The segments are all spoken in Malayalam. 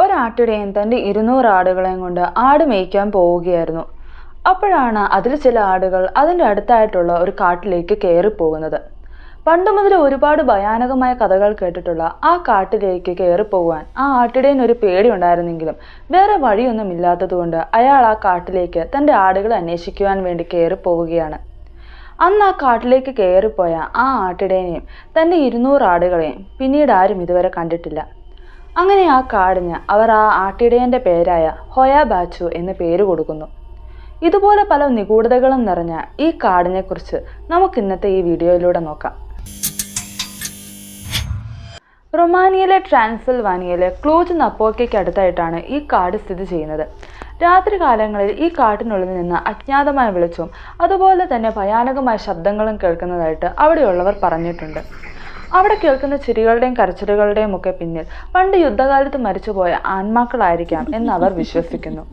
ഒരാട്ടിടയൻ തൻ്റെ 200 ആടുകളെയും കൊണ്ട് ആട് മേയ്ക്കാൻ പോവുകയായിരുന്നു. അപ്പോഴാണ് അതിൽ ചില ആടുകൾ അതിൻ്റെ അടുത്തായിട്ടുള്ള ഒരു കാട്ടിലേക്ക് കയറിപ്പോകുന്നത്. പണ്ട് മുതൽ ഒരുപാട് ഭയാനകമായ കഥകൾ കേട്ടിട്ടുള്ള ആ കാട്ടിലേക്ക് കയറിപ്പോകുവാൻ ആ ആട്ടിടയൻ ഒരു പേടി ഉണ്ടായിരുന്നെങ്കിലും വേറെ വഴിയൊന്നും ഇല്ലാത്തതുകൊണ്ട് അയാൾ ആ കാട്ടിലേക്ക് തൻ്റെ ആടുകളെ അന്വേഷിക്കുവാൻ വേണ്ടി കയറിപ്പോവുകയാണ്. അന്ന് ആ കാട്ടിലേക്ക് കയറിപ്പോയ ആ ആട്ടിടയനെയും തൻ്റെ 200 ആടുകളെയും പിന്നീട് ആരും ഇതുവരെ കണ്ടിട്ടില്ല. അങ്ങനെ ആ കാടിന് അവർ ആ ആട്ടിടയൻ്റെ പേരായ ഹൊയ ബാച്ചു എന്ന് പേര് കൊടുക്കുന്നു. ഇതുപോലെ പല നിഗൂഢതകളും നിറഞ്ഞ ഈ കാടിനെക്കുറിച്ച് നമുക്ക് ഇന്നത്തെ ഈ വീഡിയോയിലൂടെ നോക്കാം. റൊമാനിയയിലെ ട്രാൻസിൽവാനിയയിലെ ക്ലൂജ് നപ്പോക്കയ്ക്ക് അടുത്തായിട്ടാണ് ഈ കാട് സ്ഥിതി ചെയ്യുന്നത്. രാത്രി കാലങ്ങളിൽ ഈ കാട്ടിനുള്ളിൽ നിന്ന് അജ്ഞാതമായ വെളിച്ചവും അതുപോലെ തന്നെ ഭയാനകമായ ശബ്ദങ്ങളും കേൾക്കുന്നതായിട്ട് അവിടെയുള്ളവർ പറഞ്ഞിട്ടുണ്ട്. അവിടെ കേൾക്കുന്ന ചിരികളുടെയും കരച്ചിലുകളുടെയും ഒക്കെ പിന്നിൽ പണ്ട് യുദ്ധകാലത്ത് മരിച്ചുപോയ ആത്മാക്കളായിരിക്കാം എന്ന് അവർ വിശ്വസിക്കുന്നു.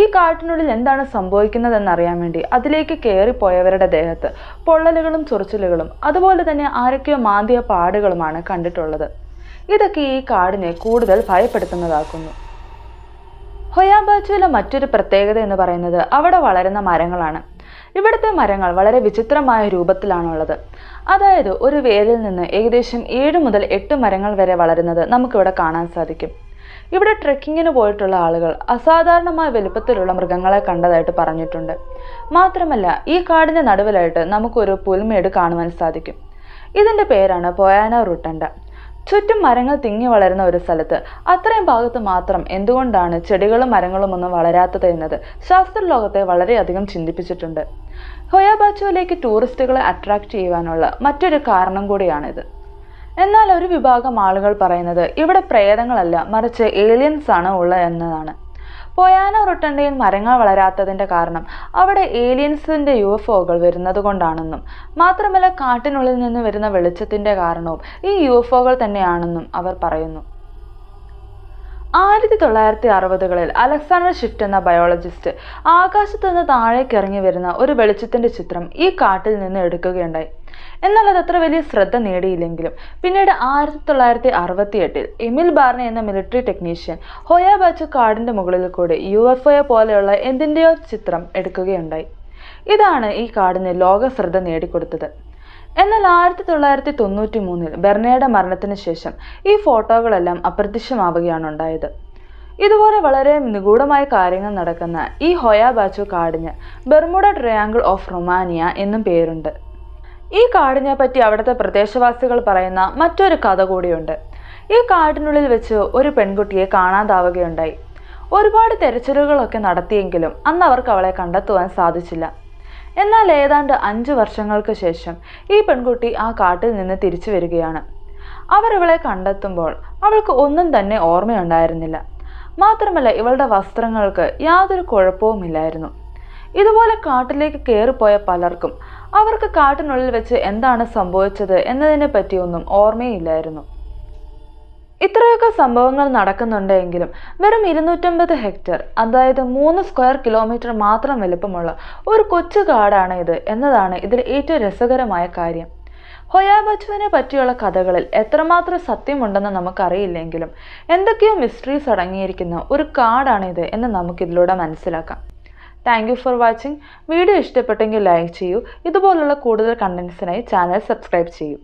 ഈ കാട്ടിനുള്ളിൽ എന്താണ് സംഭവിക്കുന്നതെന്നറിയാൻ വേണ്ടി അതിലേക്ക് കയറിപ്പോയവരുടെ ദേഹത്ത് പൊള്ളലുകളും ചൊറിച്ചിലുകളും അതുപോലെ തന്നെ ആരൊക്കെയോ മാന്തിയ പാടുകളുമാണ് കണ്ടിട്ടുള്ളത്. ഇതൊക്കെ ഈ കാടിനെ കൂടുതൽ ഭയപ്പെടുത്തുന്നതാക്കുന്നു. ഹൊയാബാച്ചുവിലെ മറ്റൊരു പ്രത്യേകത എന്ന് പറയുന്നത് അവിടെ വളരുന്ന മരങ്ങളാണ്. ഇവിടുത്തെ മരങ്ങൾ വളരെ വിചിത്രമായ രൂപത്തിലാണുള്ളത്. അതായത് ഒരു വേരിൽ നിന്ന് ഏകദേശം 7 മുതൽ 8 മരങ്ങൾ വരെ വളരുന്നത് നമുക്കിവിടെ കാണാൻ സാധിക്കും. ഇവിടെ ട്രെക്കിങ്ങിന് പോയിട്ടുള്ള ആളുകൾ അസാധാരണമായ വലുപ്പത്തിലുള്ള മൃഗങ്ങളെ കണ്ടതായിട്ട് പറഞ്ഞിട്ടുണ്ട്. മാത്രമല്ല ഈ കാടിൻ്റെ നടുവിലായിട്ട് നമുക്കൊരു പുൽമേട് കാണുവാൻ സാധിക്കും. ഇതിൻ്റെ പേരാണ് പൊയാനോ റുട്ടൻഡ. ചുറ്റും മരങ്ങൾ തിങ്ങി വളരുന്ന ഒരു സ്ഥലത്ത് അത്രയും ഭാഗത്ത് മാത്രം എന്തുകൊണ്ടാണ് ചെടികളും മരങ്ങളും ഒന്നും വളരാത്തത് എന്നത് ശാസ്ത്രലോകത്തെ വളരെയധികം ചിന്തിപ്പിച്ചിട്ടുണ്ട്. ഹൊയാബാച്ചുവിലേക്ക് ടൂറിസ്റ്റുകളെ അട്രാക്ട് ചെയ്യുവാനുള്ള മറ്റൊരു കാരണം കൂടിയാണിത്. എന്നാൽ ഒരു വിഭാഗം ആളുകൾ പറയുന്നത് ഇവിടെ പ്രേതങ്ങളല്ല മറിച്ച് ഏലിയൻസ് ആണ് ഉള്ളത് എന്നതാണ്. പൊയാനോ റുട്ടൻഡയിൽ മരങ്ങൾ വളരാത്തതിൻ്റെ കാരണം അവിടെ ഏലിയൻസിൻ്റെ UFOകൾ വരുന്നത് കൊണ്ടാണെന്നും മാത്രമല്ല കാട്ടിനുള്ളിൽ നിന്ന് വരുന്ന വെളിച്ചത്തിൻ്റെ കാരണവും ഈ UFOകൾ തന്നെയാണെന്നും അവർ പറയുന്നു. 1960കളിൽ അലക്സാണ്ടർ ഷിഫ്റ്റ് എന്ന ബയോളജിസ്റ്റ് ആകാശത്ത് നിന്ന് താഴേക്ക് ഇറങ്ങി വരുന്ന ഒരു വെളിച്ചത്തിൻ്റെ ചിത്രം ഈ കാട്ടിൽ നിന്ന് എടുക്കുകയുണ്ടായി. എന്നാൽ അത് അത്ര വലിയ ശ്രദ്ധ നേടിയില്ലെങ്കിലും പിന്നീട് 1968 എമിൽ ബാർണെ എന്ന മിലിറ്ററി ടെക്നീഷ്യൻ ഹൊയാബാച്ചു കാടിൻ്റെ മുകളിൽ കൂടി UFO പോലെയുള്ള എന്തിൻ്റെയോ ചിത്രം എടുക്കുകയുണ്ടായി. ഇതാണ് ഈ കാടിന് ലോക ശ്രദ്ധ നേടിക്കൊടുത്തത്. എന്നാൽ 1993 ബെർണയുടെ മരണത്തിന് ശേഷം ഈ ഫോട്ടോകളെല്ലാം അപ്രത്യക്ഷമാവുകയാണ് ഉണ്ടായത്. ഇതുപോലെ വളരെ നിഗൂഢമായ കാര്യങ്ങൾ നടക്കുന്ന ഈ ഹൊയാബാച്ചു കാടിന് ബെർമുഡ ട്രയാങ്കിൾ ഓഫ് റൊമാനിയ എന്നും പേരുണ്ട്. ഈ കാടിനെ പറ്റി അവിടുത്തെ പ്രദേശവാസികൾ പറയുന്ന മറ്റൊരു കഥ കൂടിയുണ്ട്. ഈ കാടിനുള്ളിൽ വെച്ച് ഒരു പെൺകുട്ടിയെ കാണാതാവുകയുണ്ടായി. ഒരുപാട് തെരച്ചിലുകളൊക്കെ നടത്തിയെങ്കിലും അന്ന് അവർക്ക് അവളെ കണ്ടെത്തുവാൻ സാധിച്ചില്ല. എന്നാൽ ഏതാണ്ട് 5 വർഷങ്ങൾക്ക് ശേഷം ഈ പെൺകുട്ടി ആ കാട്ടിൽ നിന്ന് തിരിച്ചു വരികയാണ്. അവർ ഇവളെ കണ്ടെത്തുമ്പോൾ അവൾക്ക് ഒന്നും തന്നെ ഓർമ്മയുണ്ടായിരുന്നില്ല. മാത്രമല്ല ഇവളുടെ വസ്ത്രങ്ങൾക്ക് യാതൊരു കുഴപ്പവുമില്ലായിരുന്നു. ഇതുപോലെ കാട്ടിലേക്ക് കയറിപ്പോയ പലർക്കും അവർക്ക് കാട്ടിനുള്ളിൽ വെച്ച് എന്താണ് സംഭവിച്ചത് എന്നതിനെ പറ്റിയൊന്നും ഓർമ്മയില്ലായിരുന്നു. ഇത്രയൊക്കെ സംഭവങ്ങൾ നടക്കുന്നുണ്ടെങ്കിലും വെറും 250 ഹെക്ടർ അതായത് 3 സ്ക്വയർ കിലോമീറ്റർ മാത്രം വലുപ്പമുള്ള ഒരു കൊച്ചു കാടാണ് ഇത് എന്നതാണ് ഇതിൽ ഏറ്റവും രസകരമായ കാര്യം. ഹൊയാബാച്ചുവിനെ പറ്റിയുള്ള കഥകളിൽ എത്രമാത്രം സത്യമുണ്ടെന്ന് നമുക്കറിയില്ലെങ്കിലും എന്തൊക്കെയോ മിസ്റ്ററീസ് അടങ്ങിയിരിക്കുന്ന ഒരു കാടാണിത് എന്ന് നമുക്കിതിലൂടെ മനസ്സിലാക്കാം. Thank you for watching. Video ഇഷ്ടപ്പെട്ടെങ്കിൽ ലൈക്ക് ചെയ്യൂ. ഇതുപോലുള്ള കൂടുതൽ കണ്ടന്റ്സിനായി ചാനൽ സബ്സ്ക്രൈബ് ചെയ്യൂ.